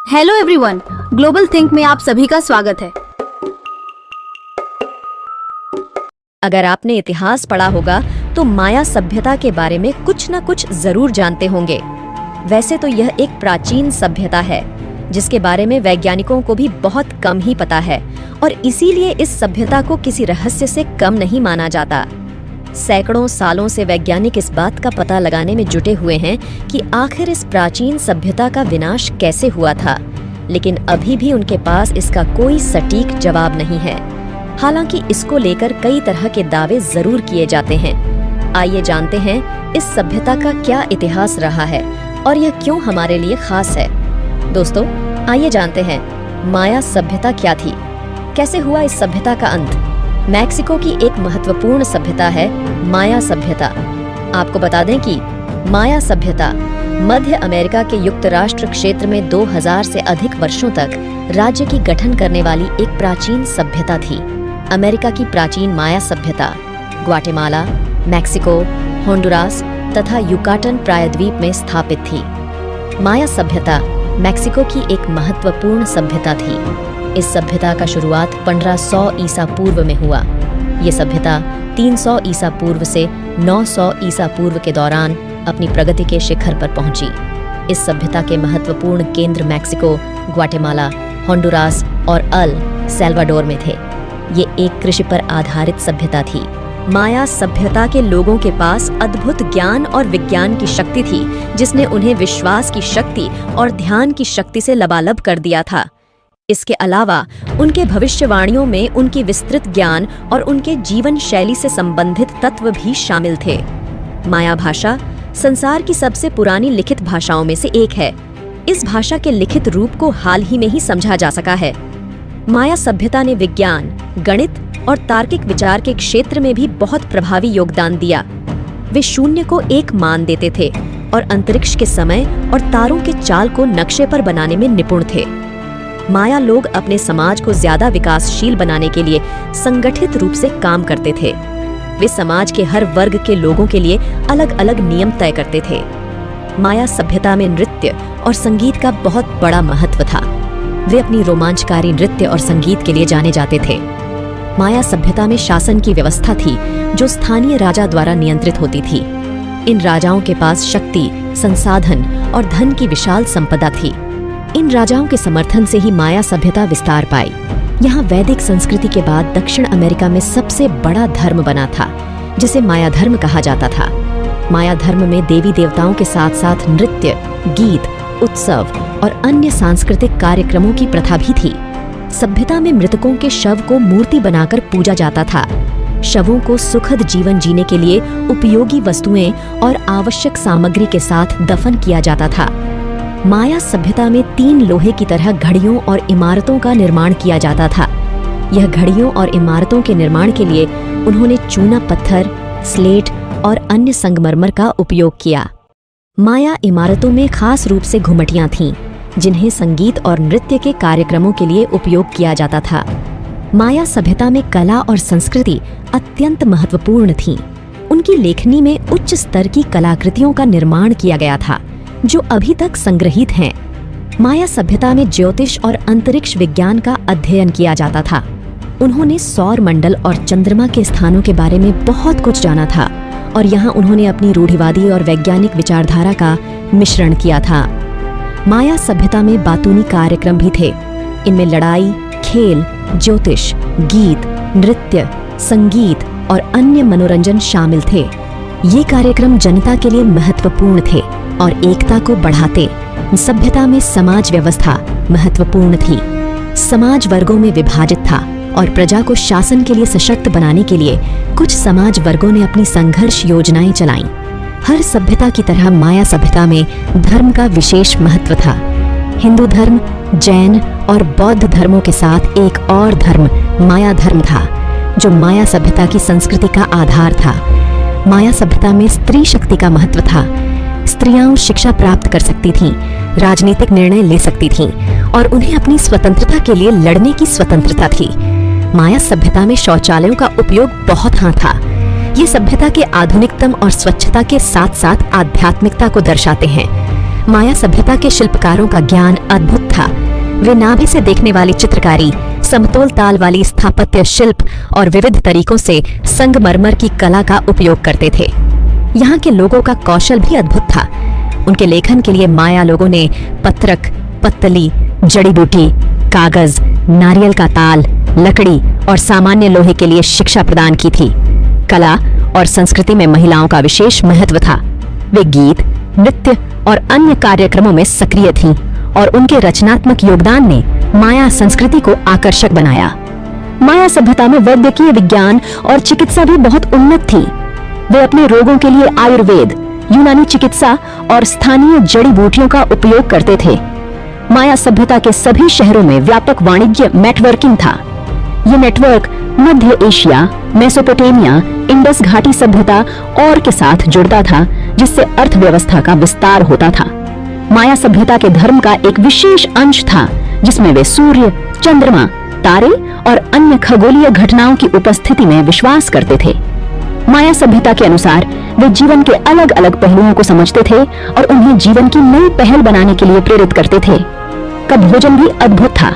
Hello everyone, global think में आप सभी का स्वागत है। अगर आपने इतिहास पढ़ा होगा तो माया सभ्यता के बारे में कुछ न कुछ जरूर जानते होंगे। वैसे तो यह एक प्राचीन सभ्यता है जिसके बारे में वैज्ञानिकों को भी बहुत कम ही पता है और इसीलिए इस सभ्यता को किसी रहस्य से कम नहीं माना जाता। सैकड़ों सालों से वैज्ञानिक इस बात का पता लगाने में जुटे हुए हैं कि आखिर इस प्राचीन सभ्यता का विनाश कैसे हुआ था, लेकिन अभी भी उनके पास इसका कोई सटीक जवाब नहीं है। हालांकि इसको लेकर कई तरह के दावे जरूर किए जाते हैं। आइए जानते हैं इस सभ्यता का क्या इतिहास रहा है और यह क्यों हमारे लिए खास है। दोस्तों, आइए जानते हैं माया सभ्यता क्या थी, कैसे हुआ इस सभ्यता का अंत। मैक्सिको की एक महत्वपूर्ण सभ्यता है माया सभ्यता। आपको बता दें कि माया सभ्यता मध्य अमेरिका के युक्त राष्ट्र क्षेत्र में 2000 से अधिक वर्षों तक राज्य की गठन करने वाली एक प्राचीन सभ्यता थी। अमेरिका की प्राचीन माया सभ्यता ग्वाटेमाला, मैक्सिको, होंडुरास तथा युकाटन प्रायद्वीप में स्थापित थी। माया सभ्यता मैक्सिको की एक महत्वपूर्ण सभ्यता थी। इस सभ्यता का शुरुआत 1500 ईसा पूर्व में हुआ। ये सभ्यता 300 ईसा पूर्व से 900 ईसा पूर्व के दौरान अपनी प्रगति के शिखर पर पहुंची। इस सभ्यता के महत्वपूर्ण केंद्र मैक्सिको, ग्वाटेमाला, होंडुरास और अल सैल्वाडोर में थे। ये एक कृषि पर आधारित सभ्यता थी। माया सभ्यता के लोगों के पास अद्भुत ज्ञान और विज्ञान की शक्ति थी, जिसने उन्हें विश्वास की शक्ति और ध्यान की शक्ति से लबालब कर दिया था। इसके अलावा उनके भविष्यवाणियों में उनकी विस्तृत ज्ञान और उनके जीवन शैली से संबंधित तत्व भी शामिल थे। माया भाषा संसार की सबसे पुरानी लिखित भाषाओं में से एक है। इस भाषा के लिखित रूप को हाल ही में ही समझा जा सका है। माया सभ्यता ने विज्ञान, गणित और तार्किक विचार के क्षेत्र में भी बहुत प्रभावी योगदान दिया। वे शून्य को एक मान देते थे और अंतरिक्ष के समय और तारों के चाल को नक्शे पर बनाने में निपुण थे। माया लोग अपने समाज को ज्यादा विकासशील बनाने के लिए संगठित रूप से काम करते थे। वे समाज के हर वर्ग के लोगों के लिए अलग अलग नियम तय करते थे। माया सभ्यता में नृत्य और संगीत का बहुत बड़ा महत्व था। वे अपनी रोमांचकारी नृत्य और संगीत के लिए जाने जाते थे। माया सभ्यता में शासन की व्यवस्था थी जो स्थानीय राजा द्वारा नियंत्रित होती थी। इन राजाओं के पास शक्ति, संसाधन और धन की विशाल संपदा थी। इन राजाओं के समर्थन से ही माया सभ्यता विस्तार पाई। यहाँ वैदिक संस्कृति के बाद दक्षिण अमेरिका में सबसे बड़ा धर्म बना था, जिसे माया धर्म कहा जाता था। माया धर्म में देवी देवताओं के साथ साथ नृत्य, गीत, उत्सव और अन्य सांस्कृतिक कार्यक्रमों की प्रथा भी थी। सभ्यता में मृतकों के शव को मूर्ति बनाकर पूजा जाता था। शवों को सुखद जीवन जीने के लिए उपयोगी वस्तुएं और आवश्यक सामग्री के साथ दफन किया जाता था। माया सभ्यता में 3 लोहे की तरह घड़ियों और इमारतों का निर्माण किया जाता था। यह घड़ियों और इमारतों के निर्माण के लिए उन्होंने चूना पत्थर, स्लेट और अन्य संगमरमर का उपयोग किया। माया इमारतों में खास रूप से घुमटियां थीं, जिन्हें संगीत और नृत्य के कार्यक्रमों के लिए उपयोग किया जाता था। माया सभ्यता में कला और संस्कृति अत्यंत महत्वपूर्ण थीं। उनकी लेखनी में उच्च स्तर की कलाकृतियों का निर्माण किया गया था, जो अभी तक संग्रहित हैं। माया सभ्यता में ज्योतिष और अंतरिक्ष विज्ञान का अध्ययन किया जाता था। उन्होंने सौर मंडल और चंद्रमा के स्थानों के बारे में बहुत कुछ जाना था और यहाँ उन्होंने अपनी रूढ़िवादी और वैज्ञानिक विचारधारा का मिश्रण किया था। माया सभ्यता में बातूनी कार्यक्रम भी थे। इनमें लड़ाई, खेल, ज्योतिष, गीत, नृत्य, संगीत और अन्य मनोरंजन शामिल थे। ये कार्यक्रम जनता के लिए महत्वपूर्ण थे और एकता को बढ़ाते। सभ्यता में समाज व्यवस्था महत्वपूर्ण थी। समाज वर्गों में विभाजित था और प्रजा को शासन के लिए सशक्त बनाने के लिए कुछ समाज वर्गों ने अपनी संघर्ष योजनाएं चलाईं। हर सभ्यता की तरह माया सभ्यता में धर्म का विशेष महत्व था। हिंदू धर्म, जैन और बौद्ध धर्मों के साथ एक और धर्म माया धर्म था, जो माया सभ्यता की संस्कृति का आधार था। माया सभ्यता में स्त्री शक्ति का महत्व था। स्त्रियां शिक्षा प्राप्त कर सकती थीं, राजनीतिक निर्णय ले सकती थीं और उन्हें अपनी स्वतंत्रता के लिए लड़ने की स्वतंत्रता थी। माया सभ्यता में शौचालयों का उपयोग बहुत था। ये सभ्यता के आधुनिकतम और स्वच्छता के साथ साथ आध्यात्मिकता को दर्शाते हैं। माया सभ्यता के शिल्पकारों का ज्ञान अद्भुत था। वे नाभि से देखने वाली चित्रकारी, समतोल ताल वाली स्थापत्य शिल्प और विविध तरीकों से संगमरमर की कला का उपयोग करते थे। यहाँ के लोगों का कौशल भी अद्भुत था। उनके लेखन के लिए माया लोगों ने पत्रक, पत्तली, जड़ी बूटी, कागज, नारियल का ताल, लकड़ी और सामान्य लोहे के लिए शिक्षा प्रदान की थी। कला और संस्कृति में महिलाओं का विशेष महत्व था। वे गीत, नृत्य और अन्य कार्यक्रमों में सक्रिय थीं और उनके रचनात्मक योगदान ने माया संस्कृति को आकर्षक बनाया। माया सभ्यता में वैद्यकीय विज्ञान और चिकित्सा भी बहुत उन्नत थी। वे अपने रोगों के लिए आयुर्वेद, यूनानी चिकित्सा और स्थानीय जड़ी बूटियों का उपयोग करते थे। माया सभ्यता के सभी शहरों में व्यापक वाणिज्य नेटवर्किंग था। ये नेटवर्क मध्य एशिया, मेसोपोटामिया, इंडस घाटी सभ्यता और के साथ जुड़ता था, जिससे अर्थव्यवस्था का विस्तार होता था। माया सभ्यता के धर्म का एक विशेष अंश था, जिसमें वे सूर्य, चंद्रमा, तारे और अन्य खगोलीय घटनाओं की उपस्थिति में विश्वास करते थे। माया सभ्यता के अनुसार वे जीवन के अलग अलग पहलुओं को समझते थे और उन्हें जीवन की नई पहल बनाने के लिए प्रेरित करते थे। का भोजन भी अद्भुत था।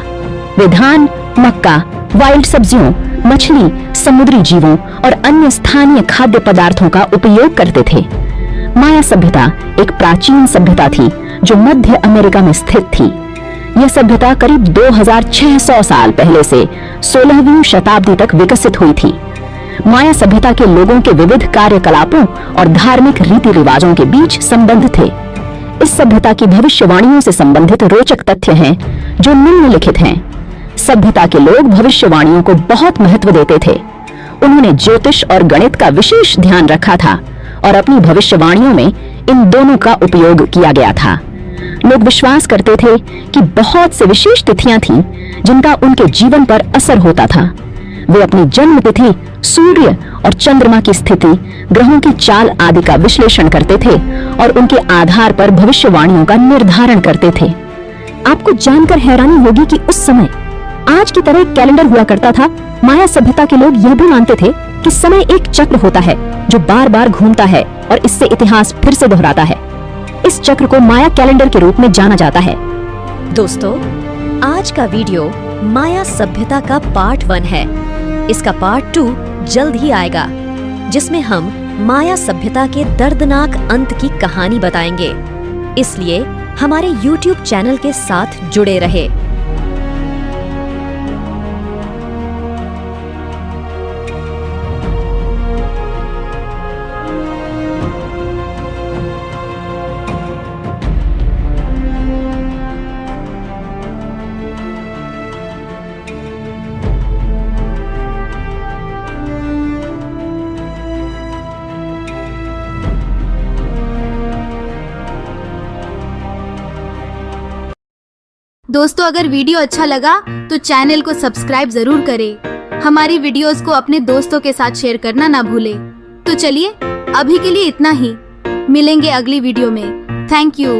वे धान, मक्का, वाइल्ड सब्जियों, मछली, समुद्री जीवों और अन्य स्थानीय खाद्य पदार्थों का उपयोग करते थे। माया सभ्यता एक प्राचीन सभ्यता थी जो मध्य अमेरिका में स्थित थी। यह सभ्यता करीब 2600 साल पहले से 16वीं शताब्दी तक विकसित हुई थी। माया सभ्यता के लोगों के विविध कार्यकलापों और धार्मिक रीति रिवाजों के बीच संबंध थे। इस सभ्यता की भविष्यवाणियों से संबंधित रोचक तथ्य हैं जो निम्नलिखित हैं। सभ्यता के लोग भविष्यवाणियों को बहुत महत्व देते थे। उन्होंने ज्योतिष और गणित का विशेष ध्यान रखा था और अपनी भविष्यवाणियों में इन दोनों का उपयोग किया गया था। लोग विश्वास करते थे कि बहुत से विशेष तिथियां थीं जिनका उनके जीवन पर असर होता था। वे अपनी जन्म तिथि, सूर्य और चंद्रमा की स्थिति, ग्रहों की चाल आदि का विश्लेषण करते थे और उनके आधार पर भविष्यवाणियों का निर्धारण करते थे। आपको जानकर हैरानी होगी कि उस समय आज की तरह एक कैलेंडर हुआ करता था। माया सभ्यता के लोग यह भी मानते थे कि समय एक चक्र होता है जो बार बार घूमता है और इससे इतिहास फिर से दोहराता है। इस चक्र को माया कैलेंडर के रूप में जाना जाता है। दोस्तों, आज का वीडियो माया सभ्यता का पार्ट 1 है। इसका पार्ट 2 जल्द ही आएगा, जिसमें हम माया सभ्यता के दर्दनाक अंत की कहानी बताएंगे। इसलिए हमारे YouTube चैनल के साथ जुड़े रहे। दोस्तों, अगर वीडियो अच्छा लगा तो चैनल को सब्सक्राइब जरूर करें। हमारी वीडियोस को अपने दोस्तों के साथ शेयर करना ना भूलें। तो चलिए, अभी के लिए इतना ही। मिलेंगे अगली वीडियो में। Thank you.